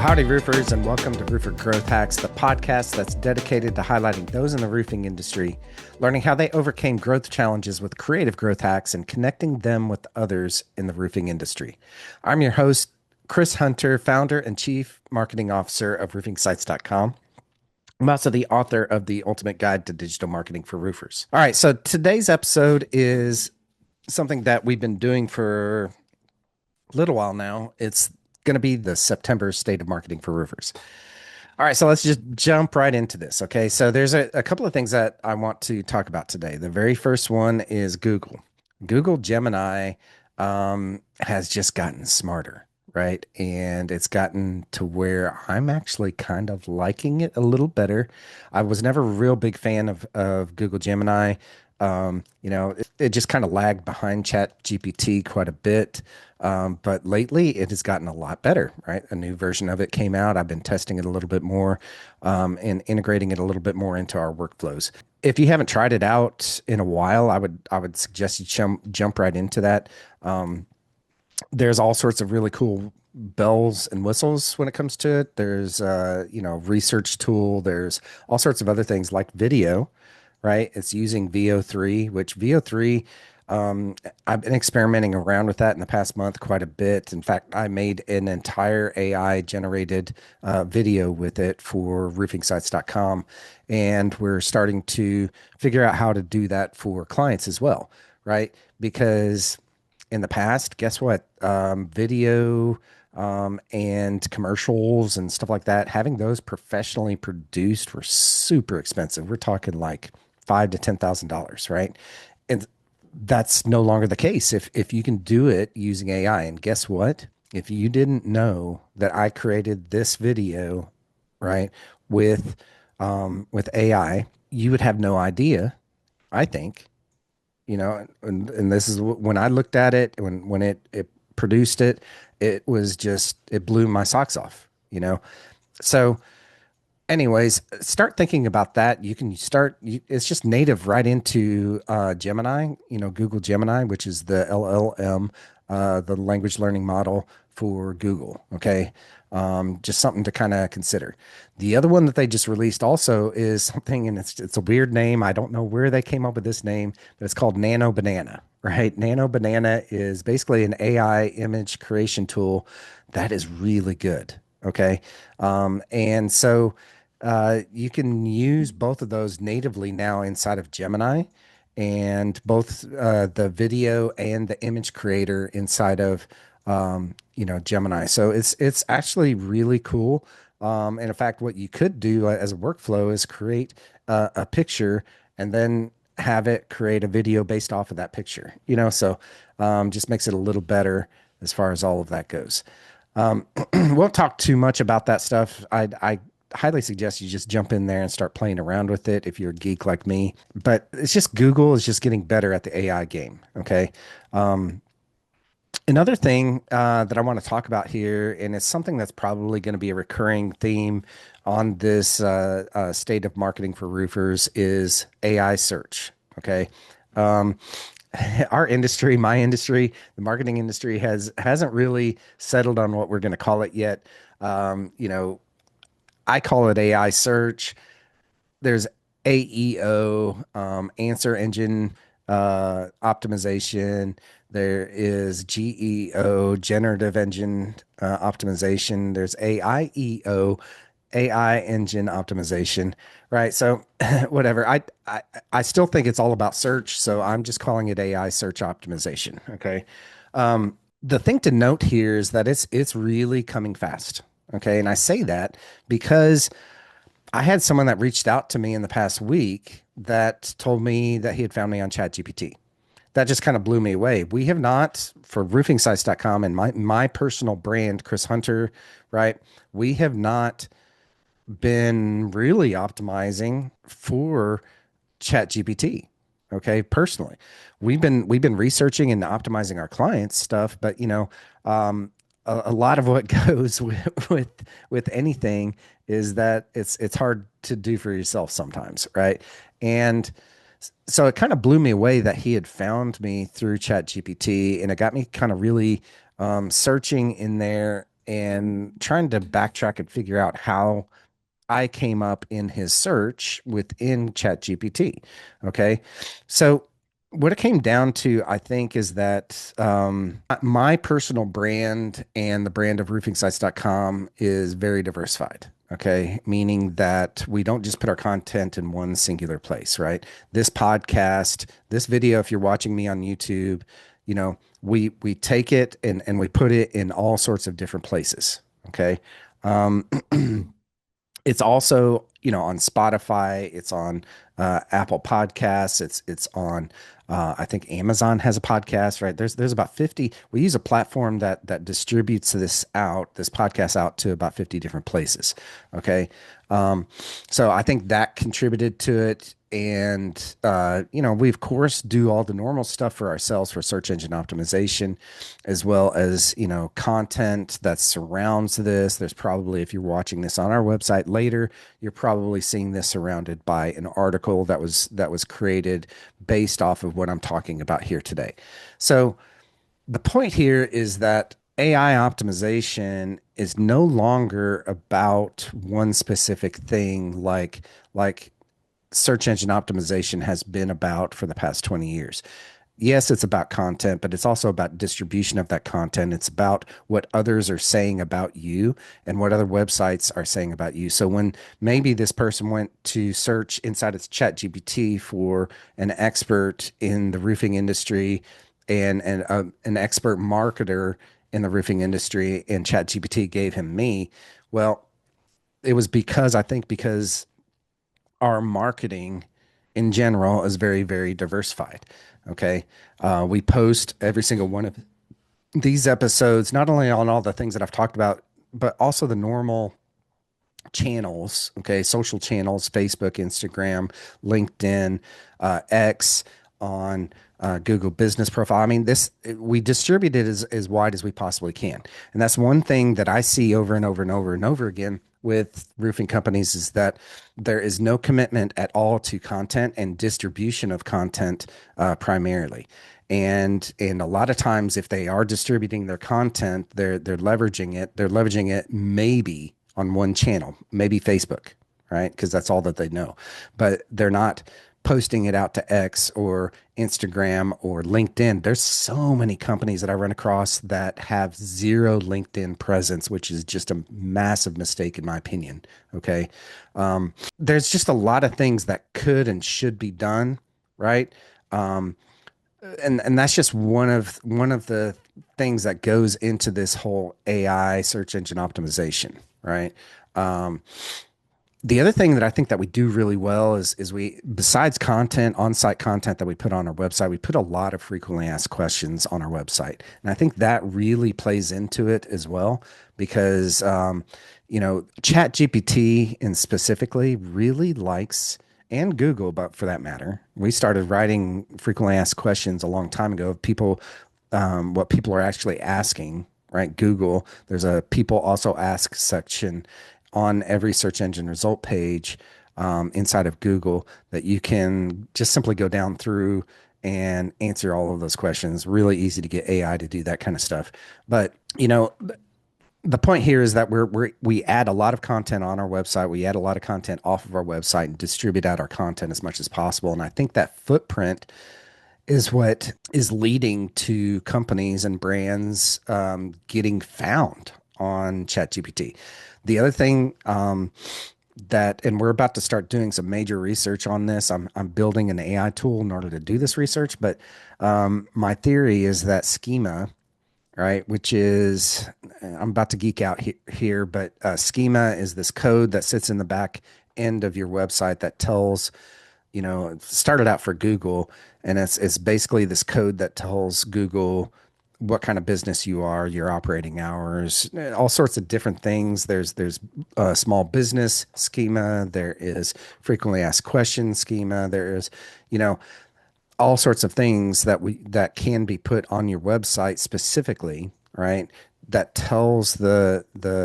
Well, howdy, roofers, and welcome to Roofer Growth Hacks, the podcast that's dedicated to highlighting those in the roofing industry, learning how they overcame growth challenges with creative growth hacks, and connecting them with others in the roofing industry. I'm your host, Chris Hunter, founder and chief marketing officer of roofingsites.com. I'm also the author of the Ultimate Guide to Digital Marketing for Roofers. All right, so today's episode is something that we've been doing for a little while now. It's going to be the September State of Marketing for Roofers. All right, so let's just jump right into this. Okay, so there's a couple of things that I want to talk about today. The very first one is Google. Google Gemini has just gotten smarter, right? And it's gotten to where I'm actually kind of liking it a little better. I was never a real big fan of Google Gemini. It just kind of lagged behind ChatGPT quite a bit. But lately it has gotten a lot better, right? A new version of it came out. I've been testing it a little bit more, and integrating it a little bit more into our workflows. If you haven't tried it out in a while, I would suggest you jump right into that. There's all sorts of really cool bells and whistles when it comes to it. There's research tool. There's all sorts of other things like video, right? It's using VO3, which VO3, I've been experimenting around with that in the past month quite a bit. In fact, I made an entire AI generated video with it for roofingsites.com. And we're starting to figure out how to do that for clients as well, right? Because in the past, guess what? Video and commercials and stuff like that, having those professionally produced were super expensive. We're talking like $5,000 to $10,000, right? And that's no longer the case if you can do it using AI. And guess what? If you didn't know that I created this video, right, with AI, you would have no idea, I think, and this is when I looked at it, when it produced it, it was just, it blew my socks off, So anyways, start thinking about that. You can it's just native right into Gemini, Google Gemini, which is the LLM, the language learning model for Google. Okay. Just something to kind of consider. The other one that they just released also is something, and it's a weird name. I don't know where they came up with this name, but it's called Nano Banana, right? Nano Banana is basically an AI image creation tool that is really good. Okay. And so you can use both of those natively now inside of Gemini, and both the video and the image creator inside of Gemini. So it's actually really cool. And in fact, what you could do as a workflow is create a picture and then have it create a video based off of that picture. So just makes it a little better as far as all of that goes. Won't talk too much about that stuff. I highly suggest you just jump in there and start playing around with it if you're a geek like me. But it's just Google is just getting better at the AI game. Okay. Another thing that I want to talk about here, and it's something that's probably going to be a recurring theme on this state of marketing for roofers, is AI search. Okay. Our industry, my industry, the marketing industry hasn't really settled on what we're going to call it yet. I call it AI search. There's AEO, answer engine optimization. There is GEO, generative engine optimization. There's AIEO, AI engine optimization, right? So whatever. I still think it's all about search, so I'm just calling it AI search optimization. Okay. The thing to note here is that it's really coming fast. Okay. And I say that because I had someone that reached out to me in the past week that told me that he had found me on ChatGPT. That just kind of blew me away. We have not, for roofingsites.com and my personal brand, Chris Hunter, right? We have not been really optimizing for ChatGPT. Okay. Personally, we've been researching and optimizing our clients' stuff, but a lot of what goes with anything is that it's hard to do for yourself sometimes, right? And so it kind of blew me away that he had found me through ChatGPT, and it got me kind of really searching in there and trying to backtrack and figure out how I came up in his search within ChatGPT. Okay. So, what it came down to, I think, is that my personal brand and the brand of roofingsites.com is very diversified. Okay. Meaning that we don't just put our content in one singular place, right? This podcast, this video, if you're watching me on YouTube, we take it and we put it in all sorts of different places. Okay. Um, it's also, on Spotify, it's on Apple Podcasts, it's on I think Amazon has a podcast, right? There's about 50. We use a platform that distributes this podcast out to about 50 different places. Okay. Um, so I think that contributed to it. And we of course do all the normal stuff for ourselves for search engine optimization, as well as, content that surrounds this. There's probably, if you're watching this on our website later, you're probably seeing this surrounded by an article that was created based off of what I'm talking about here today. So the point here is that AI optimization is no longer about one specific thing like search engine optimization has been about for the past 20 years. Yes, it's about content, but it's also about distribution of that content. It's about what others are saying about you and what other websites are saying about you. So when maybe this person went to search inside its chat GPT for an expert in the roofing industry and an expert marketer in the roofing industry, and chat GPT gave him me, well, it was because our marketing in general is very, very diversified. Okay. We post every single one of these episodes, not only on all the things that I've talked about, but also the normal channels, okay, social channels, Facebook, Instagram, LinkedIn, X, on Google Business Profile. I mean, we distribute it as wide as we possibly can, and that's one thing that I see over and over and over and over again with roofing companies is that there is no commitment at all to content and distribution of content primarily. And a lot of times, if they are distributing their content, they're leveraging it. They're leveraging it maybe on one channel, maybe Facebook, right? Because that's all that they know. But they're not posting it out to X or Instagram or LinkedIn. There's so many companies that I run across that have zero LinkedIn presence, which is just a massive mistake in my opinion. Okay. There's just a lot of things that could and should be done, right? Um, and that's just one of the things that goes into this whole AI search engine optimization, right? Um, the other thing that I think that we do really well is we, besides content, on-site content that we put on our website, we put a lot of frequently asked questions on our website. And I think that really plays into it as well because, Chat GPT and specifically really likes, and Google, but for that matter, we started writing frequently asked questions a long time ago of people, what people are actually asking, right? Google, there's a people also ask section on every search engine result page inside of Google that you can just simply go down through and answer all of those questions. Really easy to get AI to do that kind of stuff. But, the point here is that we add a lot of content on our website. We add a lot of content off of our website and distribute out our content as much as possible. And I think that footprint is what is leading to companies and brands getting found on ChatGPT. The other thing and we're about to start doing some major research on this. I'm building an AI tool in order to do this research, but my theory is that schema, right, which is, I'm about to geek out here, but schema is this code that sits in the back end of your website that tells, it started out for Google, and it's basically this code that tells Google what kind of business you are, your operating hours, all sorts of different things. There's small business schema. There is frequently asked questions schema. There is, all sorts of things that can be put on your website specifically, right? That tells the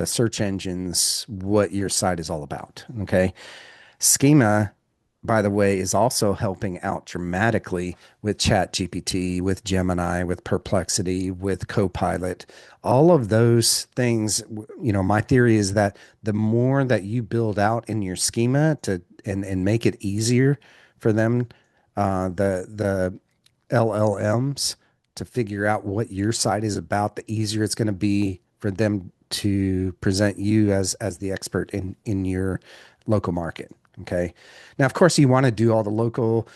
search engines what your site is all about. Okay. Schema by the way, is also helping out dramatically with ChatGPT, with Gemini, with Perplexity, with Copilot. All of those things, my theory is that the more that you build out in your schema to and make it easier for them, the LLMs to figure out what your site is about, the easier it's going to be for them to present you as the expert in your local market. Okay. Now, of course, you want to do all the local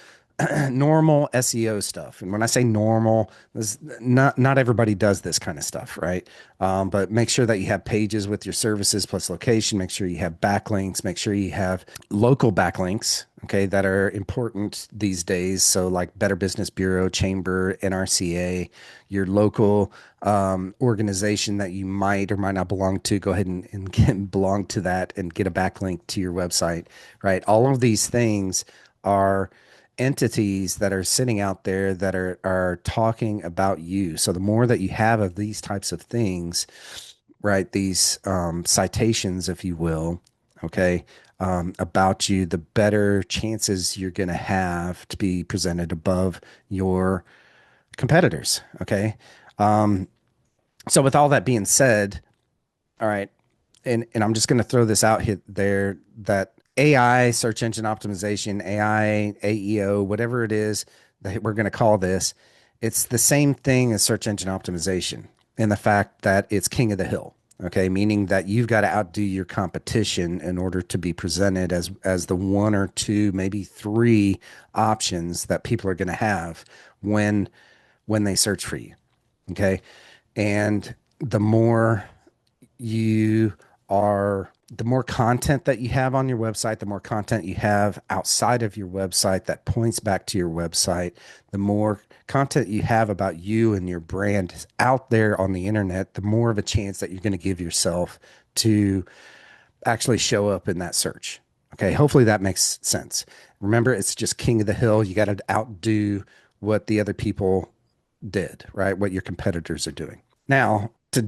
normal SEO stuff. And when I say normal, this, not everybody does this kind of stuff, right? But make sure that you have pages with your services plus location. Make sure you have backlinks. Make sure you have local backlinks, okay, that are important these days. So like Better Business Bureau, Chamber, NRCA, your local organization that you might or might not belong to, go ahead and belong to that and get a backlink to your website, right? All of these things are entities that are sitting out there that are talking about you. So the more that you have of these types of things, right, these citations, if you will, okay, about you, the better chances you're going to have to be presented above your competitors. Okay. So with all that being said, all right, and I'm just going to throw this out here there that AI, search engine optimization, AI, AEO, whatever it is that we're going to call this, it's the same thing as search engine optimization in the fact that it's king of the hill. Okay, meaning that you've got to outdo your competition in order to be presented as the one or two, maybe three options that people are going to have when they search for you. Okay, and you the more content that you have on your website, the more content you have outside of your website that points back to your website, the more content you have about you and your brand out there on the internet, the more of a chance that you're going to give yourself to actually show up in that search. Okay. Hopefully that makes sense. Remember, it's just king of the hill. You got to outdo what the other people did, right? What your competitors are doing. Now, to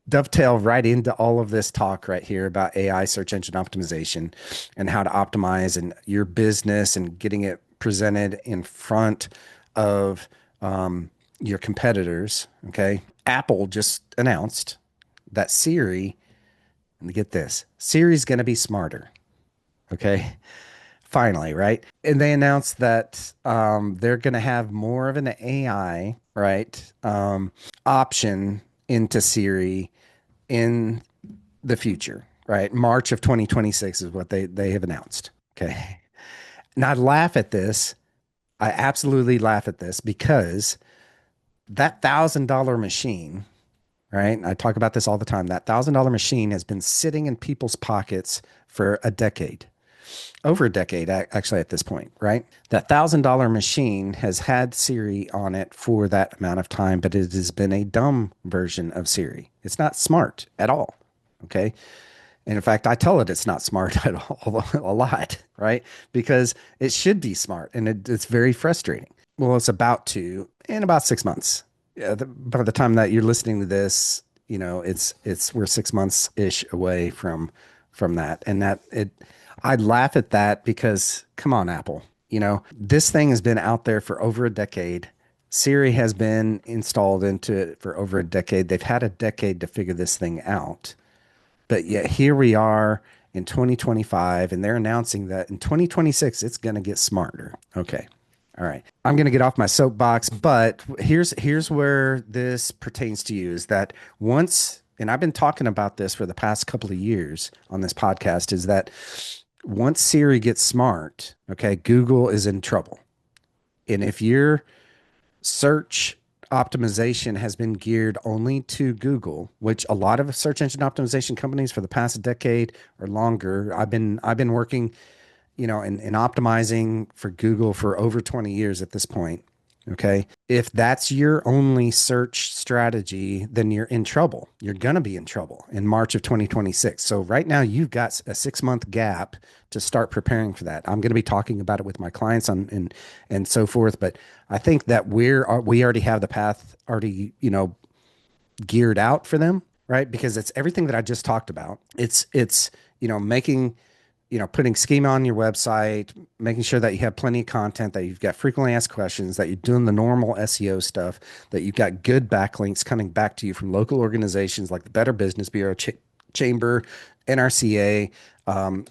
dovetail right into all of this talk right here about AI search engine optimization and how to optimize and your business and getting it presented in front of your competitors. Okay. Apple just announced that Siri, and get this, Siri's going to be smarter. Okay. Finally, right? And they announced that they're going to have more of an AI, right, option into Siri in the future, right? March of 2026 is what they have announced. Okay. And I laugh at this. I absolutely laugh at this because that $1,000 machine, right? I talk about this all the time. That $1,000 machine has been sitting in people's pockets for a decade, over a decade, actually, at this point, right? That $1,000 machine has had Siri on it for that amount of time, but it has been a dumb version of Siri. It's not smart at all. Okay. And in fact, I tell it it's not smart at all a lot, right? Because it should be smart and it's very frustrating. Well, it's about to in about 6 months. Yeah, by the time that you're listening to this, it's we're 6 months ish away from that, and that it. I laugh at that because come on, Apple. This thing has been out there for over a decade. Siri has been installed into it for over a decade. They've had a decade to figure this thing out. But yet here we are in 2025, and they're announcing that in 2026, it's going to get smarter. Okay. All right. I'm going to get off my soapbox, but here's where this pertains to you is that once, and I've been talking about this for the past couple of years on this podcast, is that once Siri gets smart, okay, Google is in trouble. And if your search optimization has been geared only to Google, which a lot of search engine optimization companies for the past decade or longer, I've been working, in optimizing for Google for over 20 years at this point. Okay. If that's your only search strategy, then you're in trouble. You're going to be in trouble in March of 2026. So right now you've got a 6 month gap to start preparing for that. I'm going to be talking about it with my clients and so forth. But I think that we already have the path already, geared out for them, right? Because it's everything that I just talked about. It's making putting schema on your website, making sure that you have plenty of content, that you've got frequently asked questions, that you're doing the normal SEO stuff, that you've got good backlinks coming back to you from local organizations like the Better Business Bureau, Chamber, NRCA,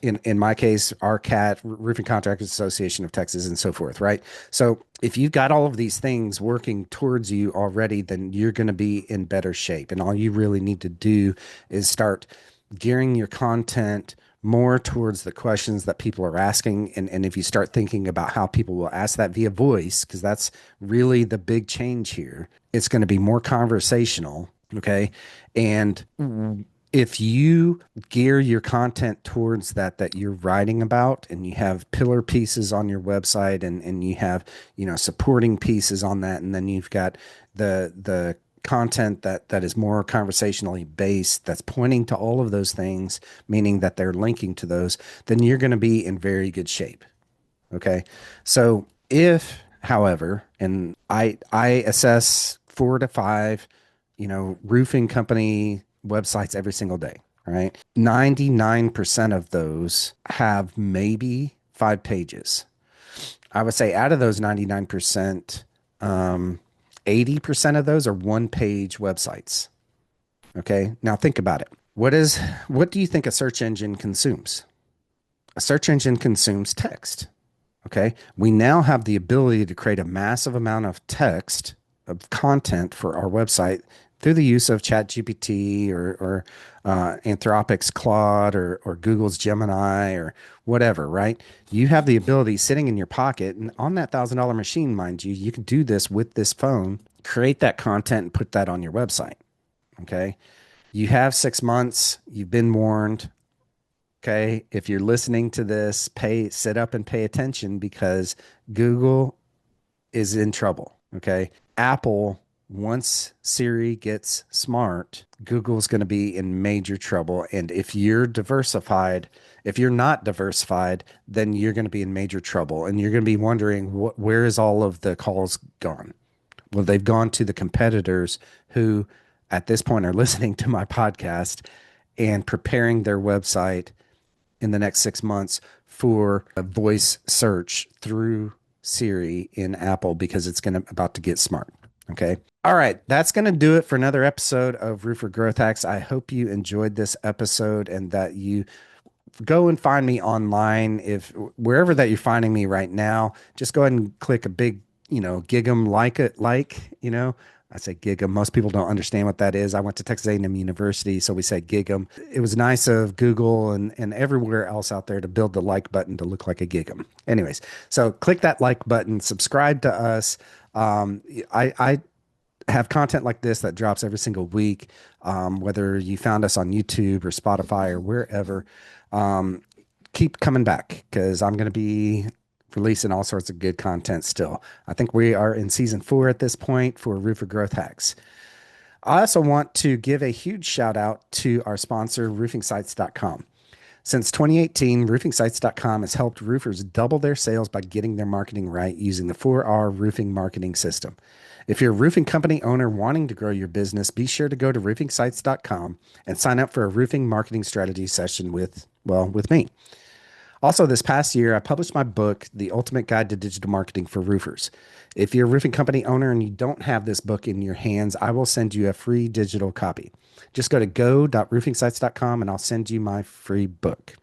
in my case, RCAT, Roofing Contractors Association of Texas, and so forth, right? So if you've got all of these things working towards you already, then you're going to be in better shape. And all you really need to do is start gearing your content more towards the questions that people are asking. And if you start thinking about how people will ask that via voice, because that's really the big change here, it's going to be more conversational. Okay. And if you gear your content towards that you're writing about, and you have pillar pieces on your website, and you have, supporting pieces on that, and then you've got the content that is more conversationally based, that's pointing to all of those things, meaning that they're linking to those, then you're going to be in very good shape. Okay. So if, however, and I assess 4 to 5, roofing company websites every single day, right? 99% of those have maybe 5 pages. I would say out of those 99%, 80% of those are one-page websites. Okay. Now think about it. What do you think a search engine consumes? A search engine consumes text. Okay. We now have the ability to create a massive amount of text, of content for our website through the use of ChatGPT or Anthropic's Claude or Google's Gemini or whatever, right? You have the ability sitting in your pocket, and on that $1,000 machine, mind you, you can do this with this phone, create that content and put that on your website. Okay. You have 6 months. You've been warned. Okay. If you're listening to this, sit up and pay attention, because Google is in trouble. Okay. Apple, once Siri gets smart, Google's going to be in major trouble. And if you're not diversified, then you're going to be in major trouble. And you're going to be wondering, where is all of the calls gone? Well, they've gone to the competitors who at this point are listening to my podcast and preparing their website in the next 6 months for a voice search through Siri in Apple, because it's about to get smart. Okay. All right. That's going to do it for another episode of Roofer Growth Hacks. I hope you enjoyed this episode, and that you go and find me online. If wherever that you're finding me right now, just go ahead and click a big, gig 'em, I say gig 'em. Most people don't understand what that is. I went to Texas A&M University, so we say gig 'em. It was nice of Google and everywhere else out there to build the like button to look like a gig 'em. Anyways, so click that like button, subscribe to us. I have content like this that drops every single week, whether you found us on YouTube or Spotify or wherever. Keep coming back, because I'm going to be releasing all sorts of good content still. I think we are in season 4 at this point for Roofer Growth Hacks. I also want to give a huge shout out to our sponsor, roofingsites.com. Since 2018, roofingsites.com has helped roofers double their sales by getting their marketing right using the 4R roofing marketing system. If you're a roofing company owner wanting to grow your business, be sure to go to roofingsites.com and sign up for a roofing marketing strategy session with me. Also, this past year, I published my book, The Ultimate Guide to Digital Marketing for Roofers. If you're a roofing company owner and you don't have this book in your hands, I will send you a free digital copy. Just go to go.roofingsites.com and I'll send you my free book.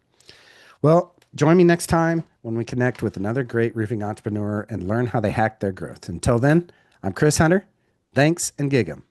Well, join me next time when we connect with another great roofing entrepreneur and learn how they hack their growth. Until then, I'm Chris Hunter. Thanks, and gig 'em.